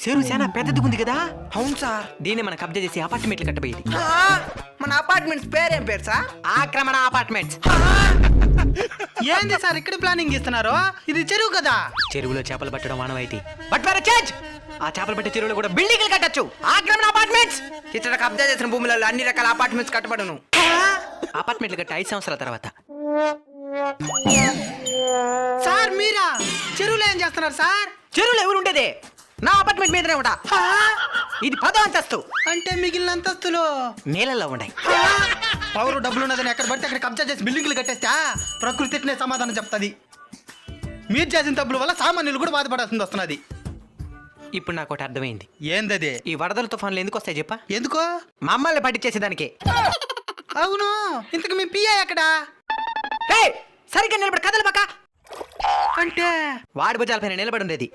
చెరువు చాలా పెద్దది ఉంది కదా, అవును సార్. దీన్ని మనం కబ్జా చేసి అపార్ట్మెంట్లు కట్టబోయేది. మన అపార్ట్మెంట్స్ పేరేం పేరు సార్? ఆక్రమణ అపార్ట్మెంట్స్. ఏంది సార్ ఇక్కడ ప్లానింగ్ చేస్తున్నారు? ఇది చెరువు కదా. చెరువులో చేపలు పట్టడం మానవాయితీ. బట్ వేరే చేంజ్. ఆ చేపలు పట్టే చెరువులో కూడా బిల్డింగ్లు కట్టచ్చు. ఆక్రమణ అపార్ట్మెంట్స్. ఇక్కడ కబ్జా చేసిన భూములలో అన్ని రకాల అపార్ట్మెంట్స్ కట్టబడును. అపార్ట్మెంట్లు కట్ట 5 సంవత్సరాల తర్వాత. సార్ మీరా చెరువులో ఏం చేస్తున్నారు సార్? చెరువులో ఎవరు ఉండేదే? నా అపార్ట్మెంట్ మీదనే ఉంటా. ఇది 10వ అంతస్తు. అంటే మిగిలిన అంతస్తులు నేలల్లో ఉన్నాయి. పవరు డబ్బులు ఉన్నదని ఎక్కడ పడితే అక్కడ కబ్జా చేసి బిల్డింగ్లు కట్టేస్తా ప్రకృతి ఎట్నే సమాధానం చెప్తుంది. మీరు చేసిన తప్పుల వల్ల సామాన్యులు కూడా బాధపడాల్సింది వస్తున్నది. ఇప్పుడు నాకు ఒకటి అర్థమైంది. ఏందది? ఈ వరదల తుఫాన్లు ఎందుకు వస్తాయి చెప్పా? ఎందుకో? మమ్మల్ని పట్టించేసేదానికి. అవును, ఇంతకు మీ పియ్య ఎక్కడా? హే, సరిగ్గా నిలబడి కదలు పక్క. అంటే వాడి భుజాలపైన నిలబడి ఉండేది.